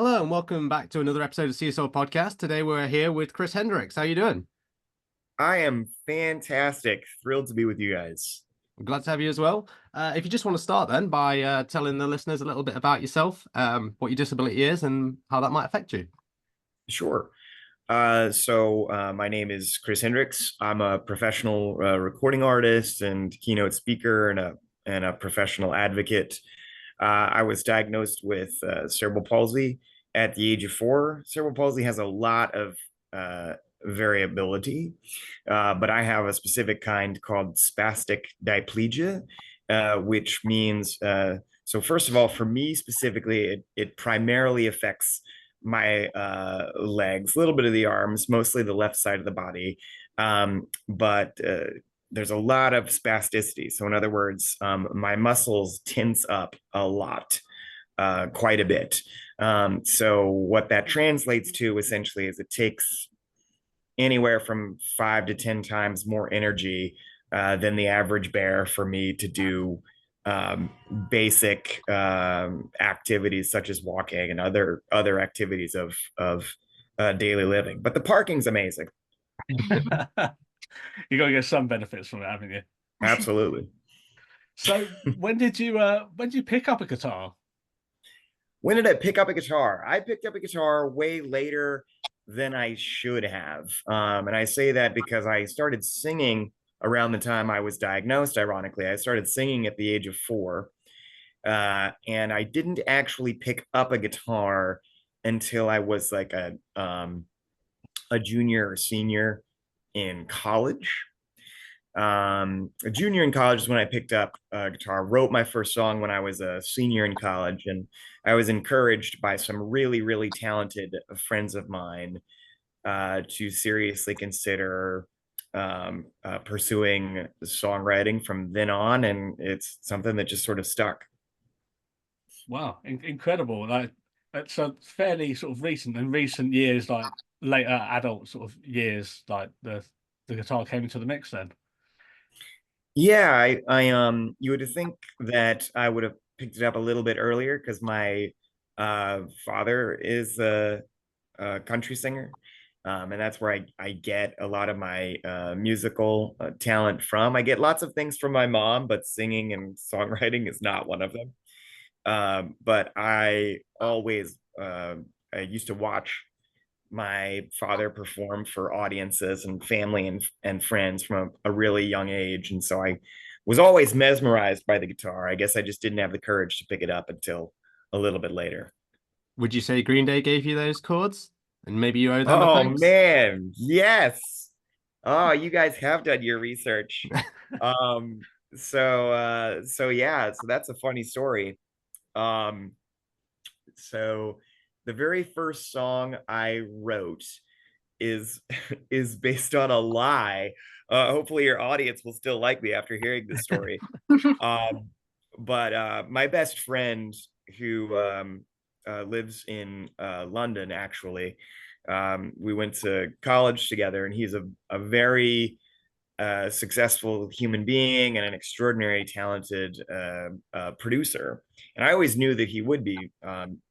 Hello and welcome back to another episode of CSO Podcast. Today we're here with Chris Hendricks. How you doing? I am fantastic. Thrilled to be with you guys. I'm glad to have you as well. If you just want to start then by telling the listeners a little bit about yourself, what your disability is, and how that might affect you. Sure. My name is Chris Hendricks. I'm a professional recording artist and keynote speaker and a professional advocate. I was diagnosed with cerebral palsy at the age of 4. Cerebral palsy has a lot of variability, but I have a specific kind called spastic diplegia, which means so first of all, for me specifically, it primarily affects my legs, a little bit of the arms, mostly the left side of the body. But there's a lot of spasticity. So, in other words, my muscles tense up a lot, quite a bit. So, what that translates to essentially is it takes anywhere from 5 to 10 times more energy than the average bear for me to do um, basic activities such as walking and other activities of daily living. But the parking's amazing. You got to get some benefits from it, haven't you? Absolutely. So when did you pick up a guitar? When did I pick up a guitar? I picked up a guitar way later than I should have. And I say that because I started singing around the time I was diagnosed, ironically. I started singing at the age of 4. And I didn't actually pick up a guitar until I was like a junior or senior in college. A junior in college is when I picked up a guitar, wrote my first song when I was a senior in college, and I was encouraged by some really, really talented friends of mine to seriously consider pursuing songwriting from then on, and it's something that just sort of stuck. Wow, incredible! That's a fairly sort of recent years, like later adult sort of years, like the guitar came into the mix then. Yeah, you would think that I would have picked it up a little bit earlier because my father is a country singer, and that's where I get a lot of my musical talent from. I get lots of things from my mom, but singing and songwriting is not one of them. But I used to watch my father perform for audiences and family and friends from a really young age. And so I was always mesmerized by the guitar. I guess I just didn't have the courage to pick it up until a little bit later. Would you say Green Day gave you those chords? And maybe you owe them a Oh thanks? man, yes. Oh, you guys have done your research. Um, so yeah, so that's a funny story. Um, so the very first song I wrote is is based on a lie. Hopefully, your audience will still like me after hearing this story. Um, but my best friend, who lives in London, actually, we went to college together, and he's a very successful human being and an extraordinary talented producer. And I always knew that he would be,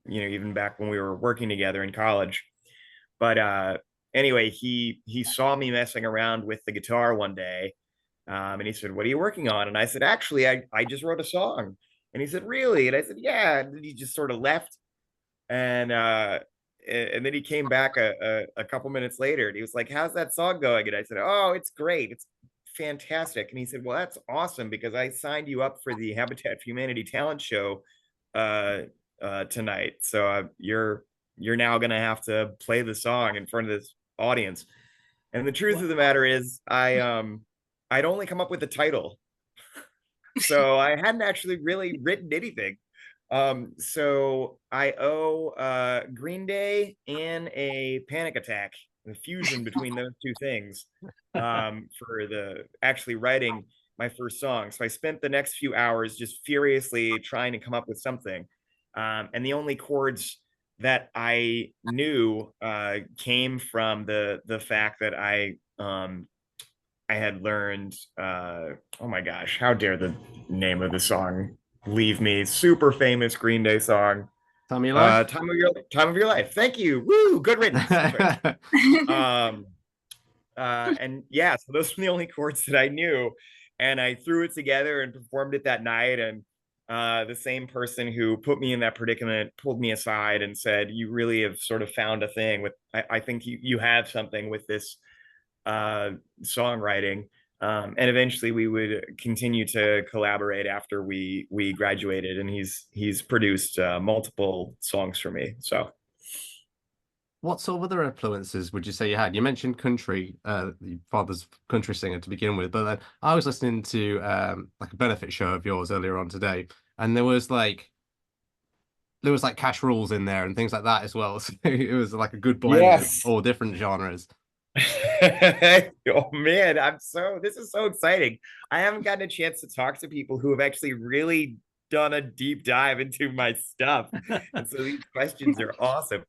even back when we were working together in college. But anyway, he saw me messing around with the guitar one day, and he said, "What are you working on?" And I said, "Actually, I just wrote a song." And he said, "Really?" And I said, "Yeah." And he just sort of left, and and then he came back a couple minutes later, and he was like, "How's that song going?" And I said, "Oh, it's great. It's fantastic." And he said, "Well, that's awesome because I signed you up for the Habitat for Humanity talent show uh, tonight. So you're now gonna have to play the song in front of this audience." And the truth of the matter is, I'd only come up with the title, so I hadn't actually really written anything. So I owe Green Day and a panic attack, the fusion between those two things, for the actually writing my first song. So I spent the next few hours just furiously trying to come up with something. And the only chords that I knew came from the fact that I had learned oh my gosh, how dare the name of the song leave me. Super famous Green Day song. Time of your life. Time of your life. Thank you. Woo, good riddance. That's right. And yeah, so those were the only chords that I knew, and I threw it together and performed it that night. And the same person who put me in that predicament pulled me aside and said, "You really have sort of found a thing with. I think you have something with this songwriting." And eventually, we would continue to collaborate after we graduated, and he's produced multiple songs for me. So. What sort of other influences would you say you had? You mentioned country, your father's country singer to begin with, but then I was listening to like a benefit show of yours earlier on today, and there was like Cash Rules in there and things like that as well. So it was like a good blend of Yes. all different genres. Oh man, this is so exciting. I haven't gotten a chance to talk to people who have actually really done a deep dive into my stuff. And so these questions are awesome.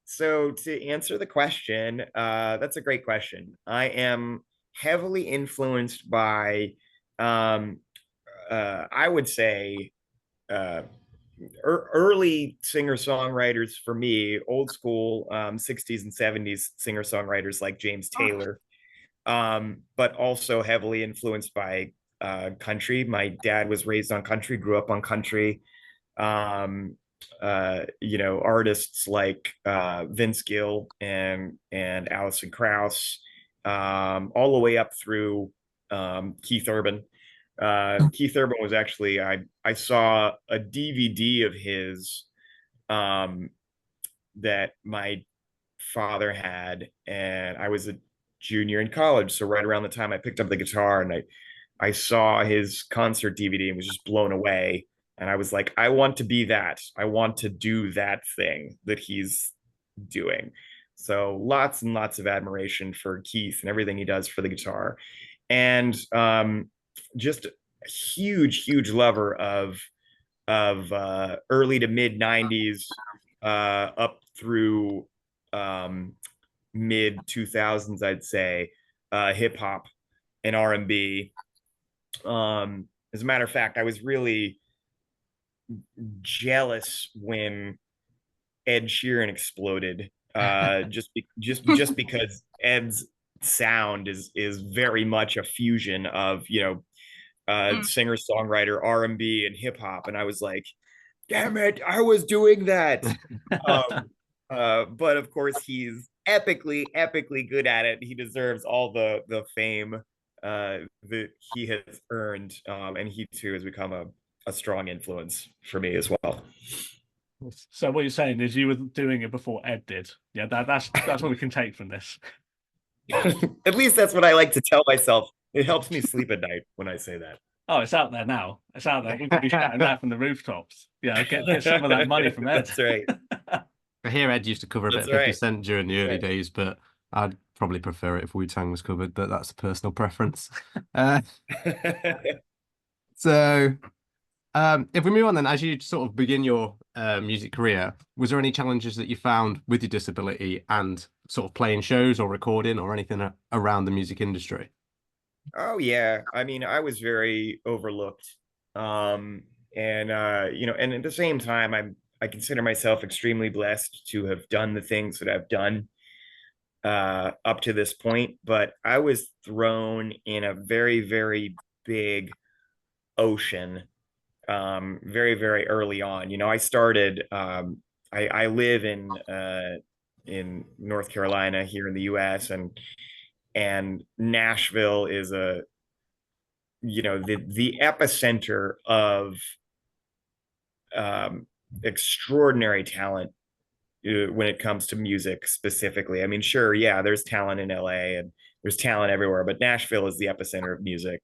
So to answer the question, that's a great question. I am heavily influenced by I would say uh early singer-songwriters for me, old school 60s and 70s singer-songwriters like James Taylor, but also heavily influenced by country. My dad was raised on country, grew up on country. Um, Artists like Vince Gill and Alison Krauss, all the way up through Keith Urban. Keith Urban was actually I saw a DVD of his um, that my father had, and I was a junior in college, so right around the time I picked up the guitar, and I saw his concert DVD and was just blown away. And I was like, I want to be that. I want to do that thing that he's doing. So lots and lots of admiration for Keith and everything he does for the guitar. And just a huge lover of early to mid 90s up through mid 2000s, I'd say, hip hop and R&B. As a matter of fact, I was really jealous when Ed Sheeran exploded. Just because Ed's sound is very much a fusion of singer songwriter R&B and hip hop, and I was like, damn it, I was doing that. But of course, he's epically good at it. He deserves all the fame that he has earned, and he too has become a strong influence for me as well. So what you're saying is you were doing it before Ed did. Yeah, that's what we can take from this. At least that's what I like to tell myself. It helps me sleep at night when I say that. Oh, it's out there now. It's out there. We could be shouting that from the rooftops. Yeah, get some of that money from Ed. That's right. I hear Ed used to cover a bit of 50 Cent during the early days, but I'd probably prefer it if Wu-Tang was covered, but that's a personal preference. So if we move on then, as you sort of begin your music career, was there any challenges that you found with your disability and sort of playing shows or recording or anything around the music industry? Oh yeah, I mean, I was very overlooked, and and at the same time, I consider myself extremely blessed to have done the things that I've done up to this point. But I was thrown in a very big ocean very early on. I started. I live in North Carolina here in the U.S. and Nashville is the epicenter of extraordinary talent when it comes to music specifically. I mean, sure, yeah, there's talent in LA and there's talent everywhere, but Nashville is the epicenter of music.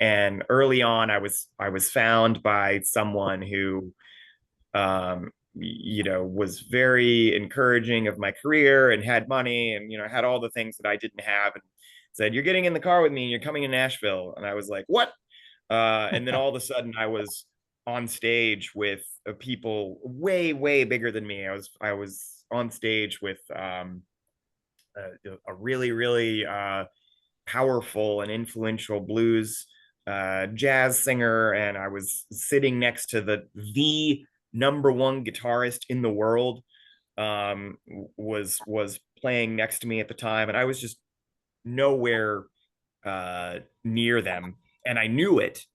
And early on, I was found by someone who was very encouraging of my career and had money and, had all the things that I didn't have, and said, "You're getting in the car with me and you're coming to Nashville." And I was like, "What?" And then all of a sudden I was on stage with people way bigger than me. I was on stage with a really powerful and influential blues jazz singer, and I was sitting next to the number one guitarist in the world, was playing next to me at the time, and I was just nowhere near them, and I knew it.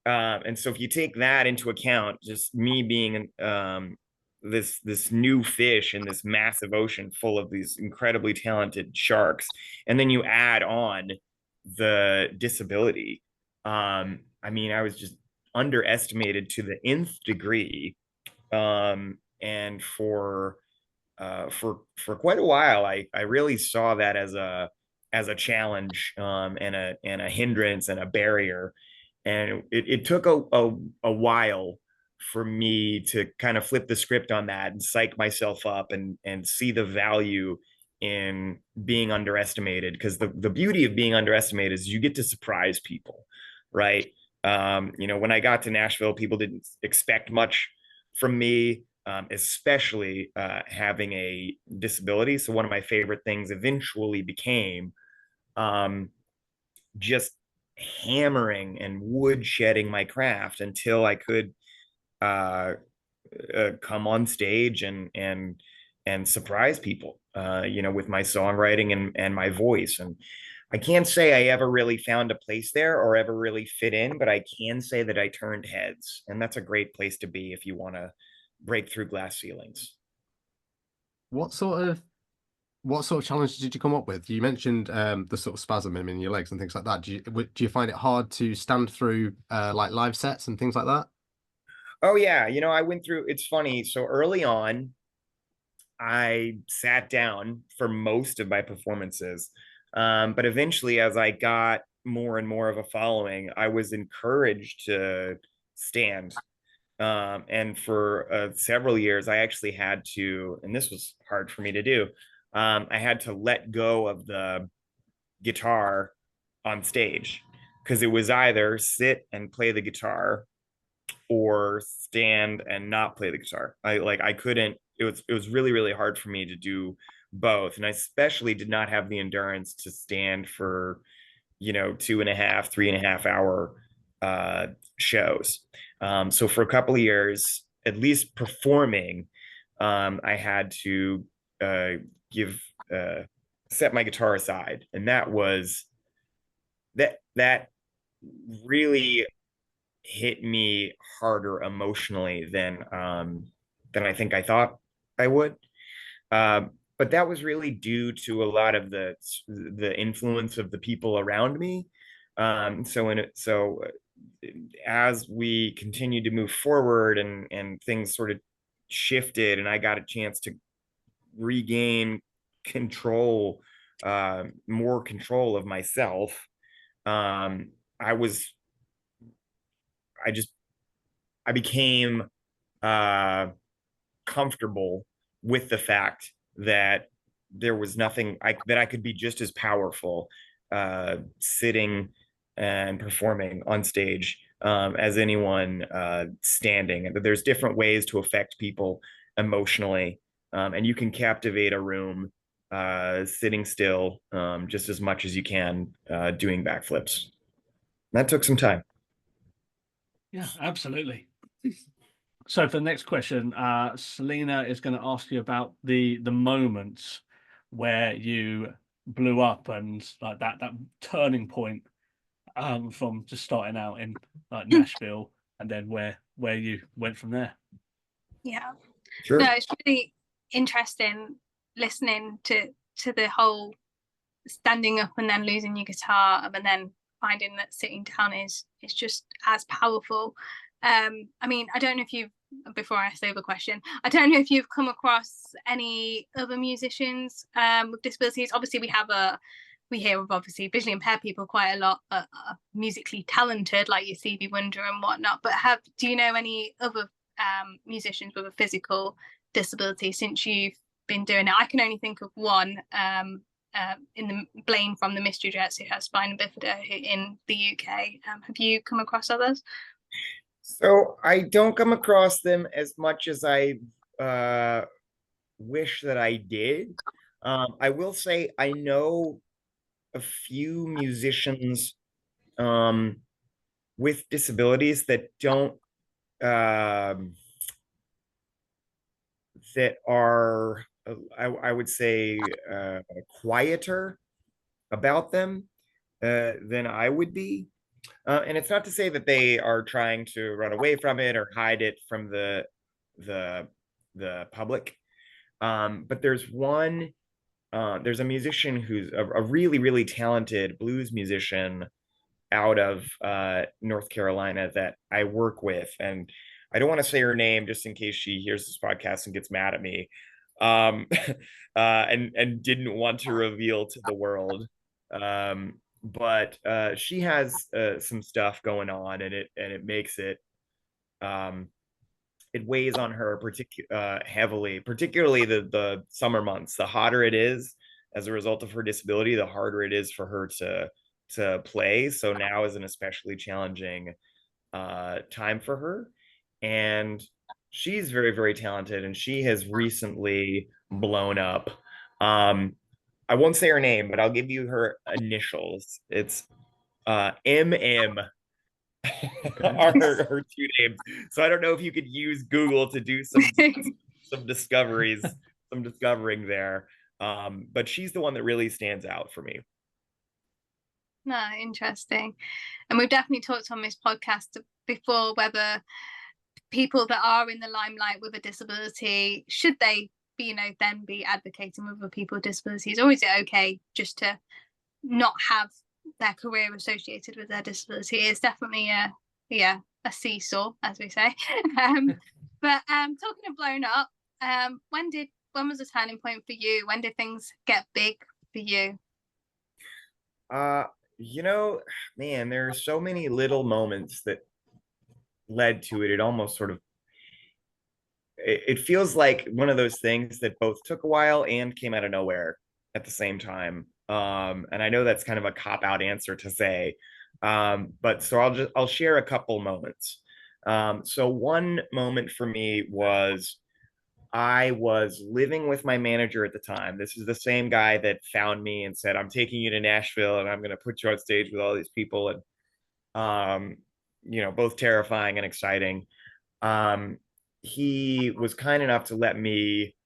And so if you take that into account, just me being this new fish in this massive ocean full of these incredibly talented sharks, and then you add on the disability, I mean, I was just underestimated to the nth degree. And for quite a while, I really saw that as a challenge, and a hindrance and a barrier. And it took a while for me to kind of flip the script on that and psych myself up and see the value in being underestimated, because the beauty of being underestimated is you get to surprise people, right? When I got to Nashville, people didn't expect much from me, especially having a disability. So one of my favorite things eventually became just hammering and woodshedding my craft until I could come on stage and surprise people, with my songwriting and my voice. And I can't say I ever really found a place there or ever really fit in, but I can say that I turned heads, and that's a great place to be if you want to break through glass ceilings. What sort of what sort of challenges did you come up with? You mentioned the sort of spasm in your legs and things like that. Do you find it hard to stand through like live sets and things like that? Oh yeah, I went through. It's funny. So early on, I sat down for most of my performances, but eventually, as I got more and more of a following, I was encouraged to stand. And for several years, I actually had to, and this was hard for me to do. I had to let go of the guitar on stage, because it was either sit and play the guitar or stand and not play the guitar. I couldn't. It was really really hard for me to do both, and I especially did not have the endurance to stand for 2.5 3.5 hour shows. So for a couple of years, at least performing, I had to uh, give set my guitar aside, and that really hit me harder emotionally than I think I thought I would. But that was really due to a lot of the influence of the people around me. So as we continued to move forward, and things sort of shifted, and I got a chance to regain control, more control of myself. Um, I was I just I became uh, comfortable with the fact that there was nothing that I could be just as powerful sitting and performing on stage, as anyone standing. And there's different ways to affect people emotionally, and you can captivate a room sitting still, just as much as you can doing backflips. That took some time. Yeah, absolutely. So for the next question, Selena is going to ask you about the moments where you blew up, and like that turning point, from just starting out in like Nashville, and then where you went from there. Yeah. Sure. No, it's really interesting listening to the whole standing up and then losing your guitar, and then finding that sitting down is just as powerful. I mean, I don't know if you've, before I ask the other question, I don't know if you've come across any other musicians with disabilities. Obviously we hear of obviously visually impaired people quite a lot, musically talented, like your Stevie Wonder and whatnot, but do you know any other musicians with a physical disability since you've been doing it? I can only think of one, in the Blaine from the Mystery Jets, who has spina bifida in the UK. Have you come across others? So I don't come across them as much as I wish that I did. I will say I know a few musicians, um, with disabilities that don't that are I would say quieter about them than I would be. And it's not to say that they are trying to run away from it or hide it from the the public. But there's a musician who's a really, really talented blues musician out of North Carolina that I work with. And I don't want to say her name just in case she hears this podcast and gets mad at me. And didn't want to reveal to the world. But she has some stuff going on, and it makes it it weighs on her heavily, particularly the summer months. The hotter it is as a result of her disability, the harder it is for her to play. So now is an especially challenging time for her. And she's very, very talented, and she has recently blown up. I won't say her name, but I'll give you her initials. It's MM are her two names. So I don't know if you could use Google to do some discoveries, some discovering there. But she's the one that really stands out for me. No, interesting. And we've definitely talked on this podcast before whether people that are in the limelight with a disability, should they be, you know, then be advocating with other people with disabilities, or is it okay just to not have their career associated with their disability? It's definitely a seesaw, as we say. But talking of blown up, when was the turning point for you? When did things get big for you? You know, man, there are so many little moments that led to it. It almost sort of it feels like one of those things that both took a while and came out of nowhere at the same time. And I know that's kind of a cop-out answer to say. But so I'll share a couple moments. So one moment for me was I was living with my manager at the time. This is the same guy that found me and said, "I'm taking you to Nashville and I'm going to put you on stage with all these people." And, you know, both terrifying and exciting. He was kind enough to let me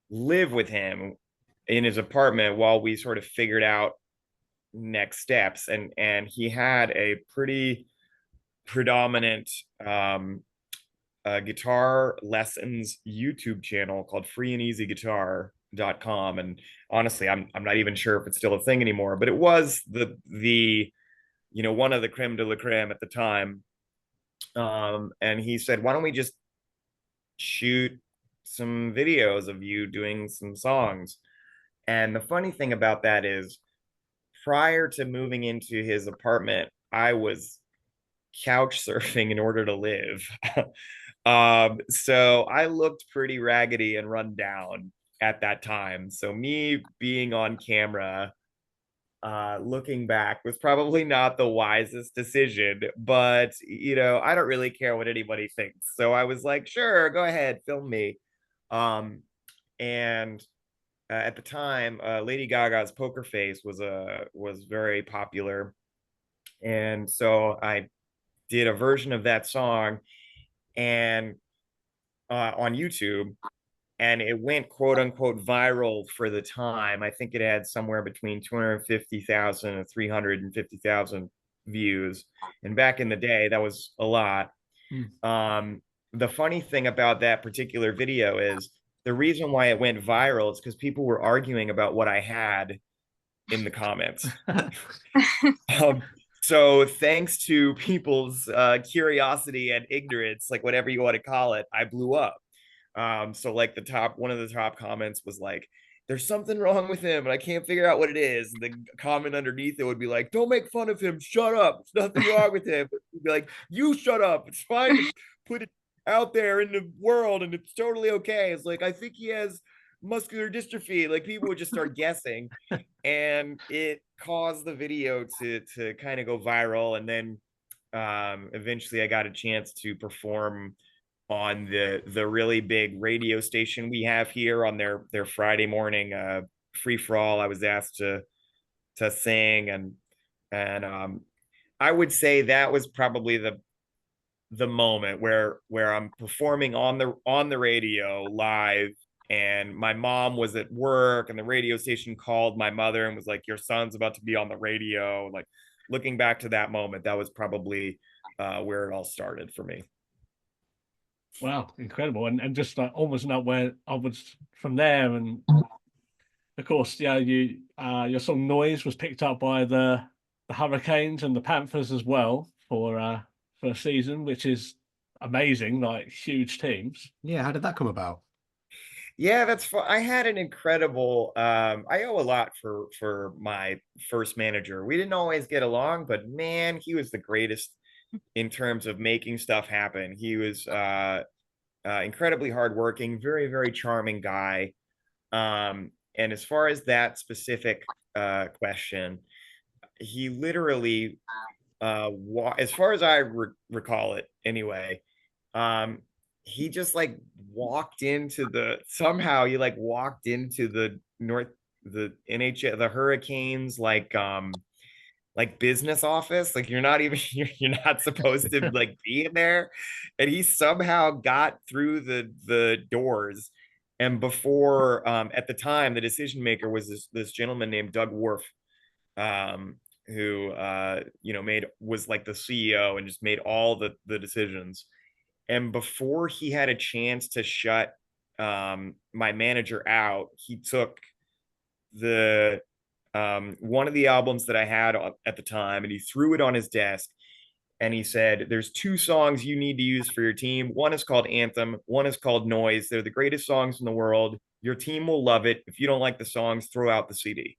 live with him in his apartment while we sort of figured out next steps. And he had a pretty predominant guitar lessons YouTube channel called freeandeasyguitar.com. And honestly, I'm not even sure if it's still a thing anymore, but it was the you know, one of the creme de la creme at the time. And he said, "Why don't we just shoot some videos of you doing some songs?" And the funny thing about that is, prior to moving into his apartment, I was couch surfing in order to live. So I looked pretty raggedy and run down at that time. So me being on camera, looking back, was probably not the wisest decision, but you know, I don't really care what anybody thinks. So I was like, sure, go ahead, film me. And at the time, Lady Gaga's Poker Face was very popular, and so I did a version of that song and on YouTube, and it went quote unquote viral for the time. I think it had somewhere between 250,000 and 350,000 views, and back in the day, that was a lot. The funny thing about that particular video is the reason why it went viral is because people were arguing about what I had in the comments. So thanks to people's curiosity and ignorance, like whatever you want to call it, I blew up. So like one of the top comments was like, "There's something wrong with him and I can't figure out what it is." And the comment underneath it would be like, "Don't make fun of him, shut up, there's nothing wrong with him." It'd be like, "You shut up, it's fine to put it out there in the world and it's totally okay." It's like, "I think he has muscular dystrophy." Like people would just start guessing, and it caused the video to kind of go viral. And then eventually I got a chance to perform on the really big radio station we have here on their Friday morning free for all. I was asked to sing, and I would say that was probably the moment where I'm performing on the radio live, and my mom was at work, and the radio station called my mother and was like, "Your son's about to be on the radio." Like, looking back to that moment, that was probably where it all started for me. Wow, incredible. And just like almost not where I was from there. And of course, yeah, your song Noise was picked up by the Hurricanes and the Panthers as well for a season, which is amazing, like huge teams. Yeah, how did that come about? Yeah, that's fun. I had an incredible I owe a lot for my first manager. We didn't always get along, but man, he was the greatest in terms of making stuff happen. He was incredibly hardworking, very, very charming guy. And as far as that specific question, he literally as far as I recall it anyway, um he just like walked into the somehow he like walked into the NHL, the Hurricanes, like business office. Like, you're not even you're not supposed to like be in there, and he somehow got through the doors. And before, at the time, the decision maker was this gentleman named Doug Worf, um who made was like the CEO and just made all the decisions. And before he had a chance to shut my manager out, he took the one of the albums that I had at the time, and he threw it on his desk, and he said, "There's two songs you need to use for your team. One is called Anthem, one is called Noise. They're the greatest songs in the world. Your team will love it. If you don't like the songs, throw out the CD."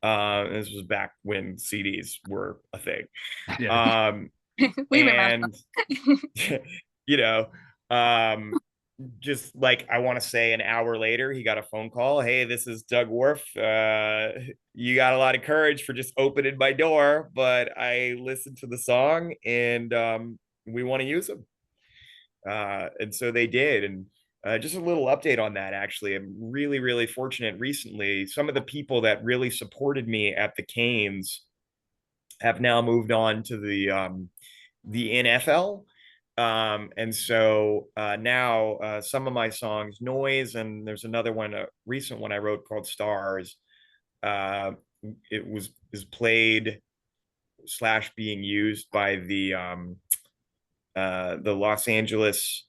This was back when CDs were a thing. Yeah. We remember. And you know, um, just like, I want to say an hour later, he got a phone call. "Hey, this is Doug Worf. You got a lot of courage for just opening my door, but I listened to the song, and we want to use them." And so they did. And just a little update on that, actually. I'm really, really fortunate recently. Some of the people that really supported me at the Canes have now moved on to the NFL. And so now some of my songs, Noise, and there's another one, a recent one I wrote called Stars. Uh, it was is played slash being used by the Los Angeles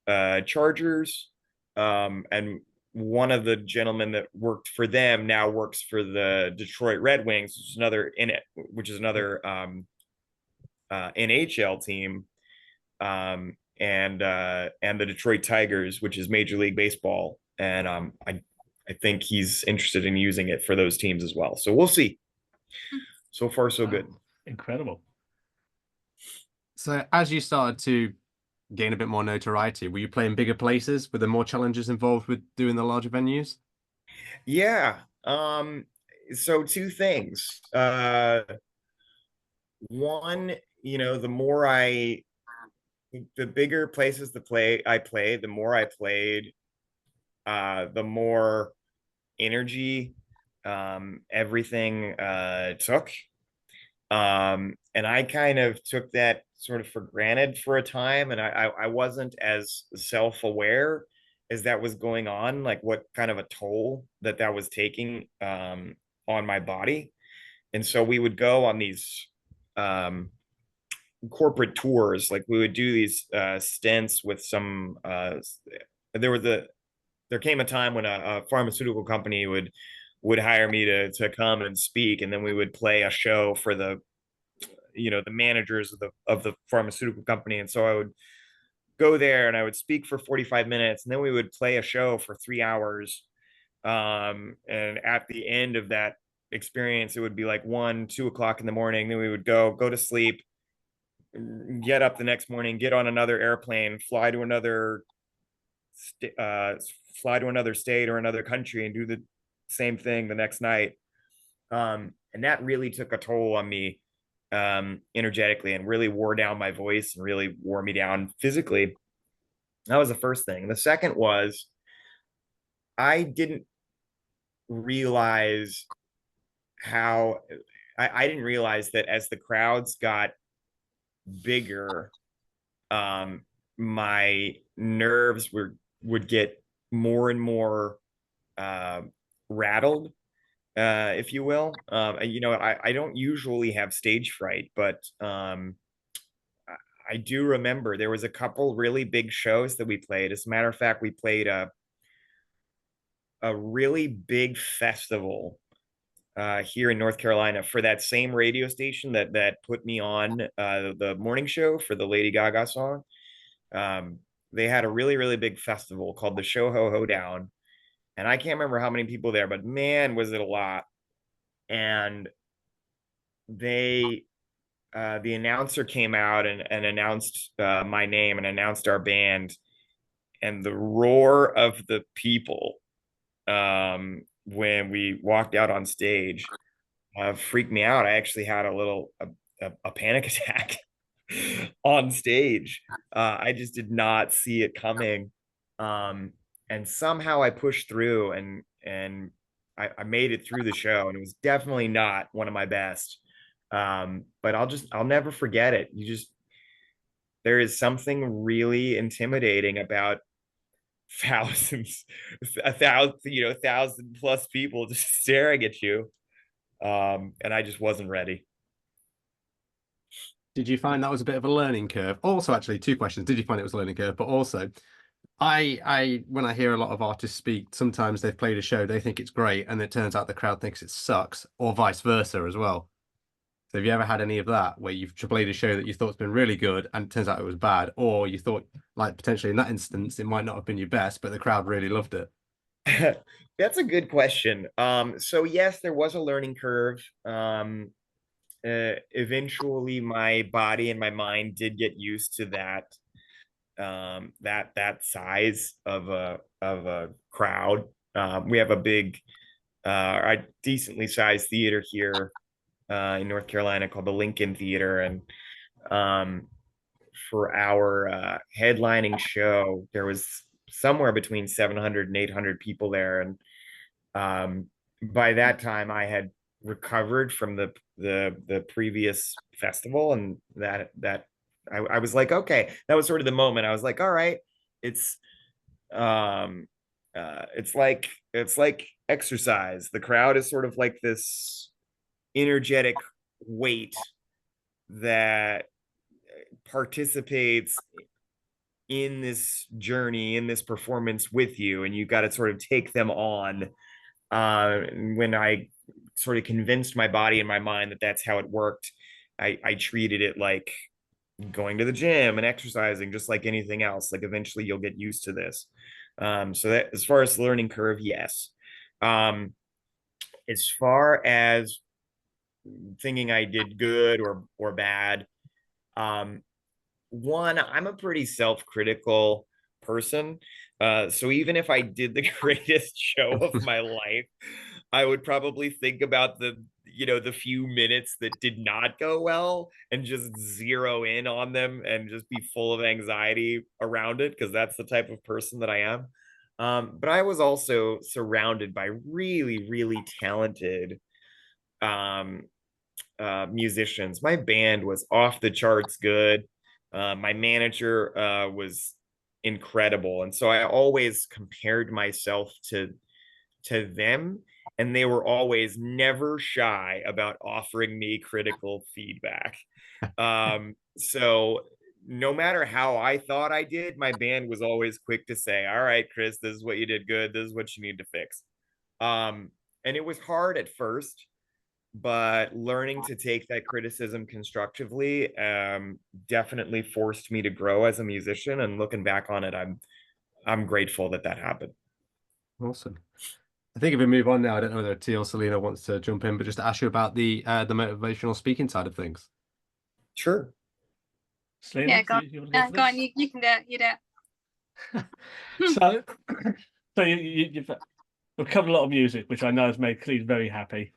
Chargers. And one of the gentlemen that worked for them now works for the Detroit Red Wings, which is another NHL team, and the Detroit Tigers, which is Major League Baseball. And I think he's interested in using it for those teams as well. So we'll see. So far, so good. Incredible. So as you started to gain a bit more notoriety, were you playing bigger places? Were there more challenges involved with doing the larger venues? Yeah. So two things. One, the bigger places I played, the more I played, the more energy everything took. And I kind of took that sort of for granted for a time, and I wasn't as self-aware as that was going on, like what kind of a toll that was taking on my body. And so we would go on these corporate tours. Like, we would do these stints with some there came a time when a pharmaceutical company would hire me to come and speak, and then we would play a show for the managers of the pharmaceutical company. And so I would go there and I would speak for 45 minutes, and then we would play a show for 3 hours. And at the end of that experience, it would be like 1, 2 o'clock in the morning. Then we would go to sleep, get up the next morning, get on another airplane, fly to another state or another country, and do the same thing the next night. And that really took a toll on me energetically, and really wore down my voice and really wore me down physically. That was the first thing. The second was, I didn't realize how I didn't realize that as the crowds got bigger, my nerves would get more and more rattled, if you will. You know, I don't usually have stage fright, but I do remember there was a couple really big shows that we played. As a matter of fact, we played a really big festival here in North Carolina for that same radio station that put me on the morning show for the Lady Gaga song. They had a really big festival called the Show Ho Ho Down, and I can't remember how many people there, but man, was it a lot. And they the announcer came out and announced my name and announced our band, and the roar of the people when we walked out on stage freaked me out. I actually had a panic attack on stage. I just did not see it coming. And somehow I pushed through and I made it through the show, and it was definitely not one of my best. But I'll never forget it. There is something really intimidating about thousands, thousand plus people just staring at you. And I just wasn't ready. Did you find that was a bit of a learning curve? Also, actually, two questions. Did you find it was a learning curve? But also, when I hear a lot of artists speak, sometimes they've played a show, they think it's great, and it turns out the crowd thinks it sucks, or vice versa as well. So have you ever had any of that where you've played a show that you thought's been really good and it turns out it was bad, or you thought, like, potentially in that instance it might not have been your best, but the crowd really loved it? That's a good question. So yes, there was a learning curve. Eventually my body and my mind did get used to that size of a crowd. We have a big a decently sized theater here in North Carolina called the Lincoln Theater, and for our headlining show there was somewhere between 700 and 800 people there, and by that time I had recovered from the previous festival, and that I was like, okay, that was sort of the moment I was like, all right, it's it's like exercise. The crowd is sort of like this energetic weight that participates in this journey, in this performance with you, and you got to sort of take them on. When I sort of convinced my body and my mind that that's how it worked, I treated it like going to the gym and exercising, just like anything else. Like eventually you'll get used to this. So that as far as the learning curve, yes. As far as thinking I did good or bad, one, I'm a pretty self-critical person. So even if I did the greatest show of my life, I would probably think about the few minutes that did not go well and just zero in on them and just be full of anxiety around it, because that's the type of person that I am. But I was also surrounded by really talented musicians. My band was off the charts good. My manager was incredible, and so I always compared myself to them, and they were always never shy about offering me critical feedback. So no matter how I thought I did, my band was always quick to say, all right, Chris, this is what you did good, this is what you need to fix. And it was hard at first, but learning to take that criticism constructively definitely forced me to grow as a musician. And looking back on it, I'm grateful that happened. Awesome. I think if we move on now, I don't know whether T or Selena wants to jump in, but just to ask you about the motivational speaking side of things. Sure. Selena, Yeah, go on. Go on. You can do it. You do it. So you've covered a lot of music, which I know has made Cleaves very happy.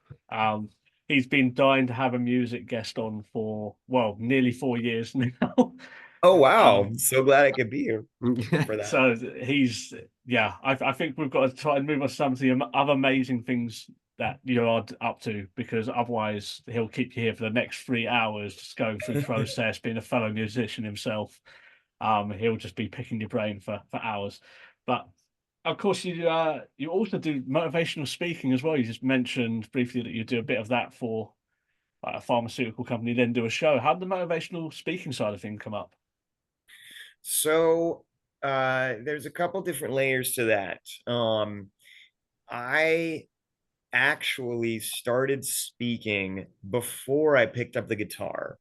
He's been dying to have a music guest on for, well, nearly 4 years now. Oh, wow. So glad I could be here for that. So I think we've got to try and move on to some of the other amazing things that you're up to, because otherwise he'll keep you here for the next 3 hours just going through process, being a fellow musician himself. He'll just be picking your brain for hours. But of course, you also do motivational speaking as well. You just mentioned briefly that you do a bit of that for a pharmaceutical company, then do a show. How did the motivational speaking side of things come up? So there's a couple different layers to that. I actually started speaking before I picked up the guitar.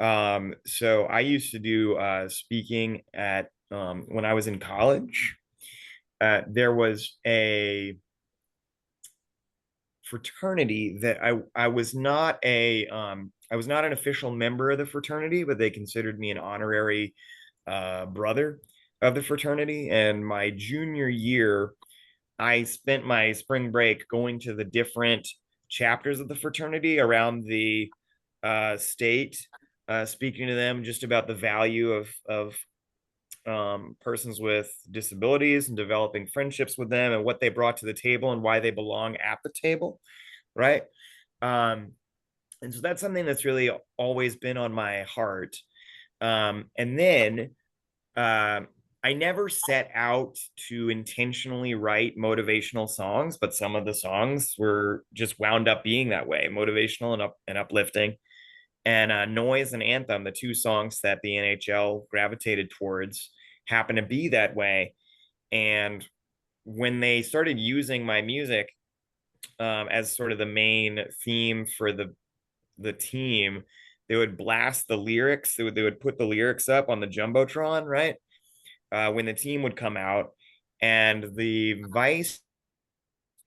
So I used to do speaking at when I was in college. There was a fraternity that I was not I was not an official member of the fraternity, but they considered me an honorary brother of the fraternity. And my junior year, I spent my spring break going to the different chapters of the fraternity around the state, speaking to them just about the value of persons with disabilities and developing friendships with them and what they brought to the table and why they belong at the table, right? Um, and so that's something that's really always been on my heart. And then uh, I never set out to intentionally write motivational songs, but some of the songs were just wound up being that way, motivational and uplifting. And Noise and Anthem, the two songs that the NHL gravitated towards, happen to be that way. And when they started using my music as sort of the main theme for the team, they would blast the lyrics. They would put the lyrics up on the jumbotron, right? When the team would come out, and the vice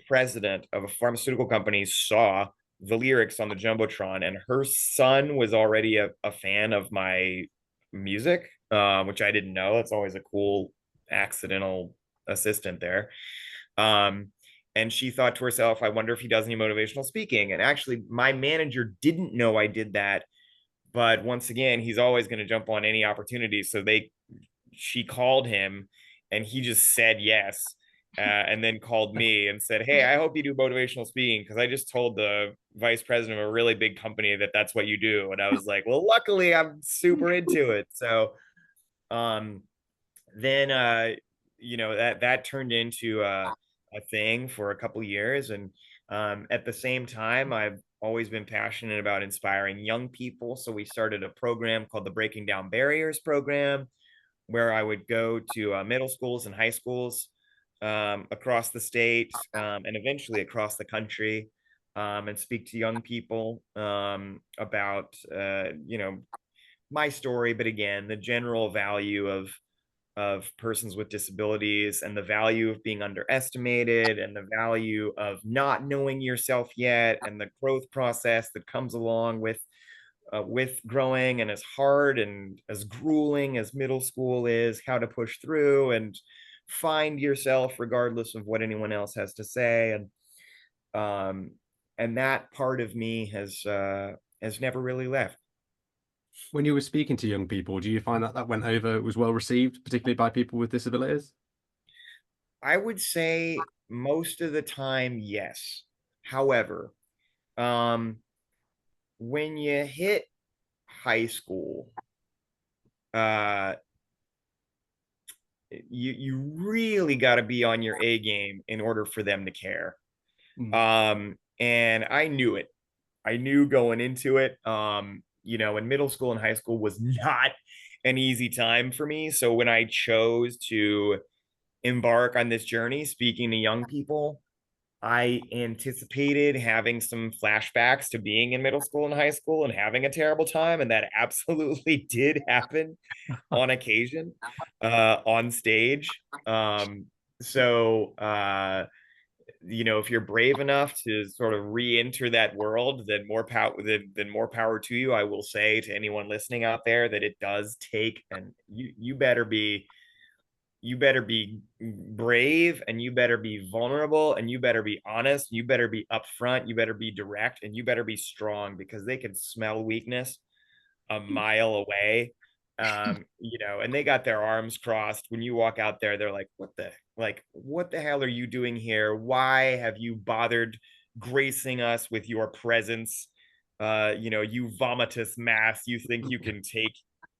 president of a pharmaceutical company saw the lyrics on the jumbotron, and her son was already a fan of my music, which I didn't know. It's always a cool accidental assistant there. Um, and she thought to herself, I wonder if he does any motivational speaking. And actually, my manager didn't know I did that. But once again, he's always going to jump on any opportunity. So she called him and he just said yes. And then called me and said, hey, I hope you do motivational speaking, because I just told the vice president of a really big company that that's what you do. And I was like, well, luckily I'm super into it. So um, then that turned into a thing for a couple years. And at the same time, I've always been passionate about inspiring young people. So we started a program called the Breaking Down Barriers program, where I would go to middle schools and high schools across the state, and eventually across the country, and speak to young people about my story, but again, the general value of persons with disabilities, and the value of being underestimated, and the value of not knowing yourself yet, and the growth process that comes along with growing, and as hard and as grueling as middle school is, how to push through and find yourself regardless of what anyone else has to say. And that part of me has never really left. When you were speaking to young people, do you find that went over, was well received, particularly by people with disabilities? I would say most of the time, yes. However, um, when you hit high school, uh, you really got to be on your A game in order for them to care. And I knew it. I knew going into it. In middle school and high school was not an easy time for me. So when I chose to embark on this journey, speaking to young people, I anticipated having some flashbacks to being in middle school and high school and having a terrible time. And that absolutely did happen on occasion on stage. If you're brave enough to sort of re-enter that world, then more power to you. I will say to anyone listening out there that it does take, and you better be brave, and you better be vulnerable, and you better be honest, you better be upfront, you better be direct, and you better be strong, because they can smell weakness a mile away. And they got their arms crossed. When you walk out there, they're like, what the hell are you doing here? Why have you bothered gracing us with your presence. You vomitous math, you think you can take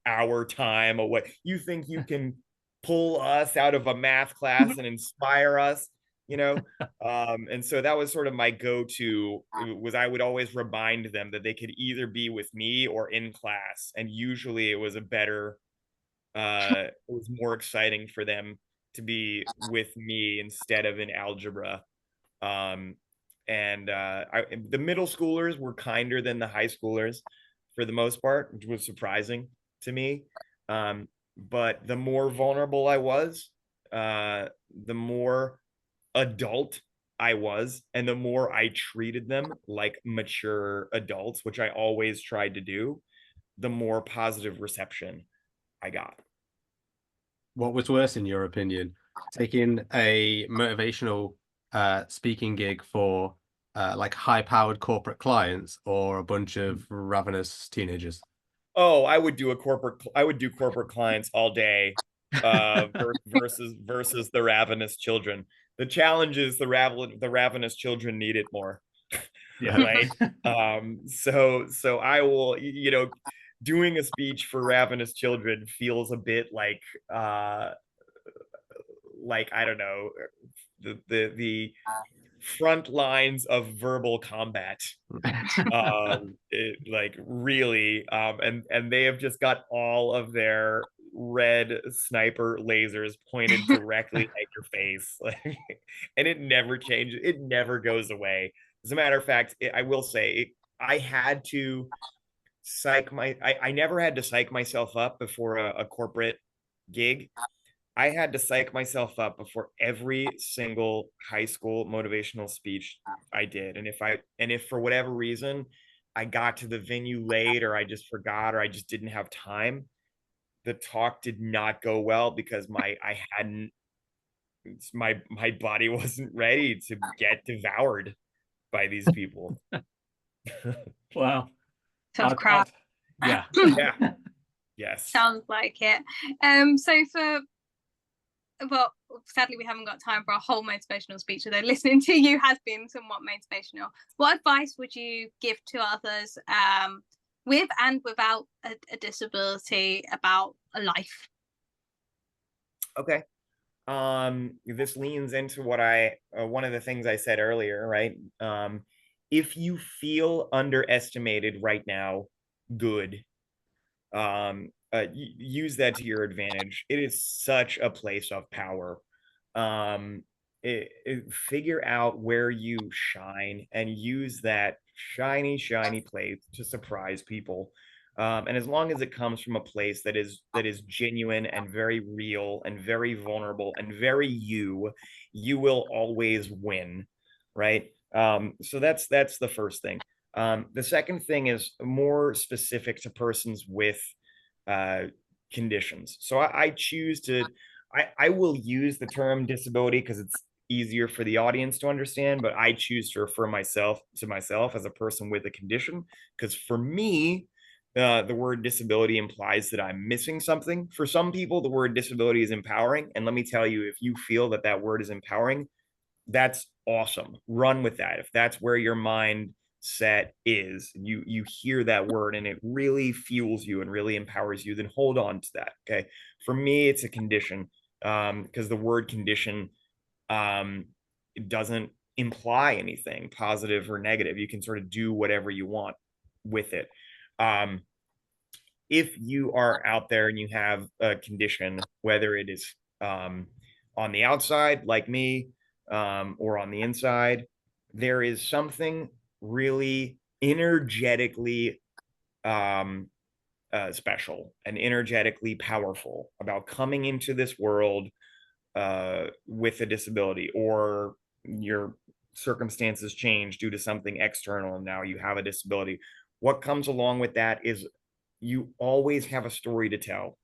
our time away? You think you can pull us out of a math class and inspire us? And so that was sort of my go-to, was I would always remind them that they could either be with me or in class, and usually it was it was more exciting for them to be with me instead of in algebra. The middle schoolers were kinder than the high schoolers for the most part, which was surprising to me. But the more vulnerable I was, the more adult I was, and the more I treated them like mature adults, which I always tried to do, the more positive reception I got. What was worse, in your opinion, taking a motivational speaking gig for like high-powered corporate clients or a bunch of ravenous teenagers? Oh, I would do corporate clients all day, versus the ravenous children. The challenge is the ravenous children need it more. Yeah. Right. So I will, doing a speech for ravenous children feels a bit like I don't know, the front lines of verbal combat. Like really, and they have just got all of their red sniper lasers pointed directly at your face, and it never changes, it never goes away. As a matter of fact, I will say, I had to I never had to psych myself up before a corporate gig. I had to psych myself up before every single high school motivational speech I did. And if for whatever reason I got to the venue late, or I just forgot, or I just didn't have time, the talk did not go well because my body wasn't ready to get devoured by these people. Wow. Tough crowd. Yeah. Yeah. Yes. Sounds like it. Well, sadly, we haven't got time for a whole motivational speech, although listening to you has been somewhat motivational. What advice would you give to others with and without a disability about a life? Okay. This leans into what one of the things I said earlier, right? If you feel underestimated right now, good. Use that to your advantage. It is such a place of power. Figure out where you shine and use that shiny place to surprise people. And as long as it comes from a place that is genuine and very real and very vulnerable and very you will always win, right? So that's the first thing. The second thing is more specific to persons with conditions. So I will use the term disability because it's easier for the audience to understand, but I choose to refer myself as a person with a condition, because for me, the word disability implies that I'm missing something. For some people, the word disability is empowering. And let me tell you, if you feel that word is empowering, that's awesome. Run with that. If that's where your mindset is, you hear that word and it really fuels you and really empowers you, then hold on to that. Okay. For me, it's a condition, because the word condition it doesn't imply anything positive or negative. You can sort of do whatever you want with it. If you are out there and you have a condition, whether it is on the outside like me, or on the inside, there is something really energetically special and energetically powerful about coming into this world with a disability, or your circumstances change due to something external and now you have a disability. What comes along with that is you always have a story to tell.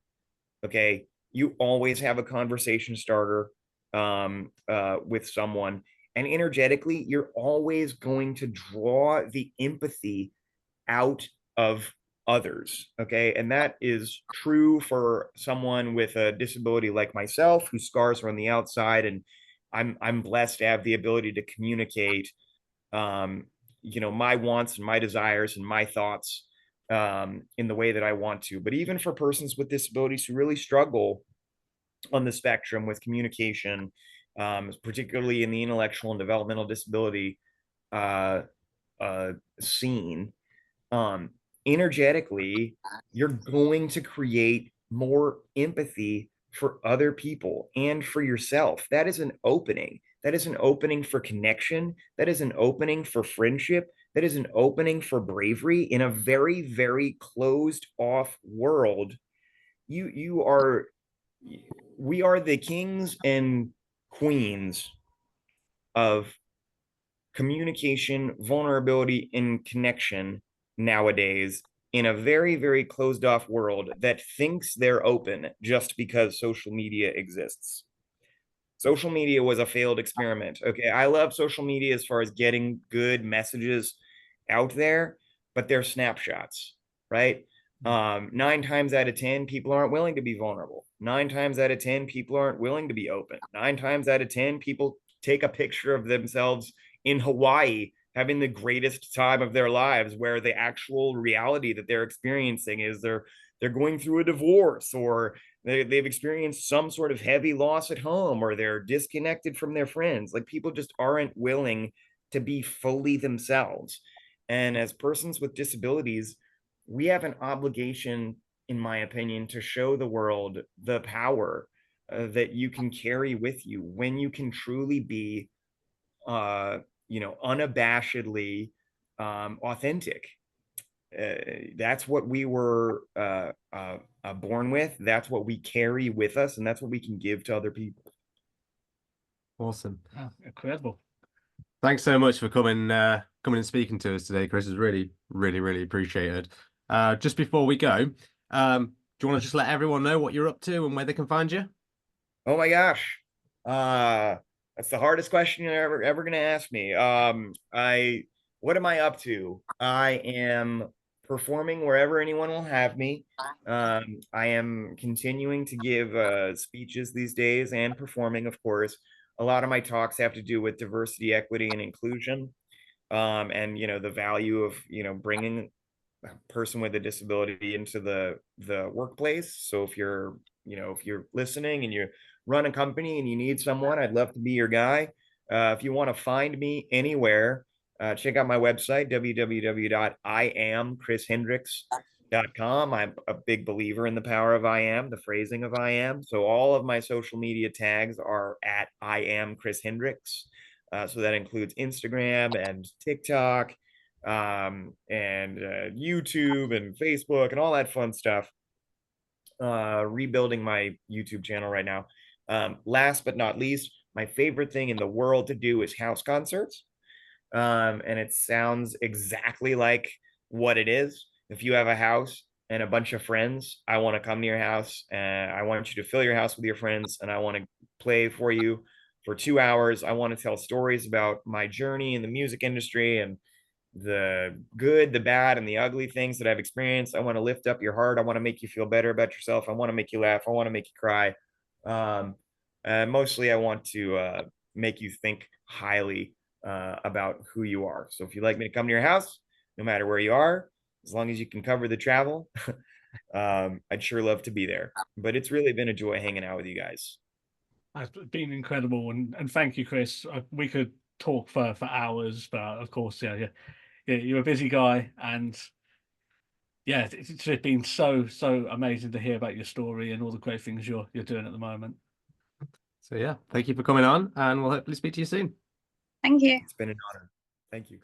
Okay. You always have a conversation starter with someone, and energetically you're always going to draw the empathy out of others. Okay. And that is true for someone with a disability like myself, whose scars are on the outside, and I'm blessed to have the ability to communicate my wants and my desires and my thoughts in the way that I want to. But even for persons with disabilities who really struggle on the spectrum with communication, particularly in the intellectual and developmental disability scene, energetically, you're going to create more empathy for other people and for yourself. That is an opening. That is an opening for connection. That is an opening for friendship. That is an opening for bravery in a very, very closed off world. We are the kings and queens of communication, vulnerability, and connection nowadays in a very, very closed off world that thinks they're open just because social media exists. Social media was a failed experiment. Okay, I love social media as far as getting good messages out there, but they're snapshots, right? 9 times out of 10, people aren't willing to be vulnerable. 9 times out of 10, people aren't willing to be open. 9 times out of 10, people take a picture of themselves in Hawaii having the greatest time of their lives, where the actual reality that they're experiencing is they're going through a divorce, or they've experienced some sort of heavy loss at home, or they're disconnected from their friends. Like, people just aren't willing to be fully themselves. And as persons with disabilities, we have an obligation, in my opinion, to show the world the power that you can carry with you when you can truly be unabashedly authentic. That's what we were born with. That's what we carry with us, and that's what we can give to other people. Awesome. Oh, incredible. Thanks so much for coming and speaking to us today, Chris. It's really, really, really appreciated. Just before we go, do you want to just let everyone know what you're up to and where they can find you? Oh my gosh. That's the hardest question you're ever going to ask me. What am I up to? I am performing wherever anyone will have me. I am continuing to give speeches these days and performing, of course. A lot of my talks have to do with diversity, equity, and inclusion, and the value of bringing a person with a disability into the workplace. So if you're listening and you run a company and you need someone, I'd love to be your guy. If you want to find me anywhere, check out my website, www.iamchrishendricks.com. I'm a big believer in the power of I am, the phrasing of I am. So all of my social media tags are at I am Chris Hendricks. So that includes Instagram and TikTok, and YouTube and Facebook and all that fun stuff. Rebuilding my YouTube channel right now. Last but not least, my favorite thing in the world to do is house concerts. And it sounds exactly like what it is. If you have a house and a bunch of friends, I want to come to your house, and I want you to fill your house with your friends, and I want to play for you for 2 hours. I want to tell stories about my journey in the music industry and the good, the bad, and the ugly things that I've experienced. I want to lift up your heart. I want to make you feel better about yourself. I want to make you laugh. I want to make you cry. Mostly I want to make you think highly about who you are. So if you'd like me to come to your house, no matter where you are, as long as you can cover the travel, I'd sure love to be there. But it's really been a joy hanging out with you guys. It's been incredible, and thank you, Chris. We could talk for hours, but of course, you're a busy guy, and it's just been so amazing to hear about your story and all the great things you're doing at the moment. So yeah, thank you for coming on, and we'll hopefully speak to you soon. Thank you. It's been an honor. Thank you.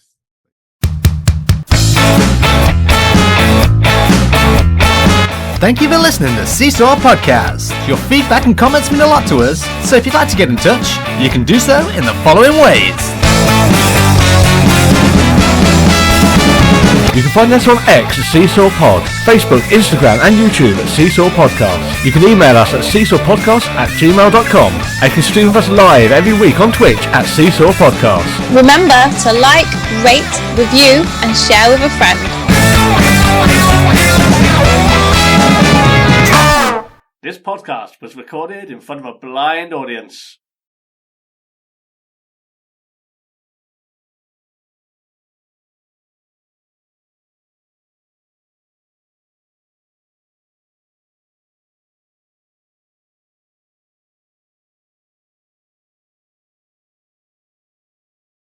Thank you for listening to Seesaw Podcast. Your feedback and comments mean a lot to us, so if you'd like to get in touch, you can do so in the following ways. You can find us on X at Seesaw Pod, Facebook, Instagram and YouTube at Seesaw Podcast. You can email us at seesawpodcast@gmail.com, and you can stream with us live every week on Twitch at Seesaw Podcast. Remember to like, rate, review and share with a friend. This podcast was recorded in front of a blind audience.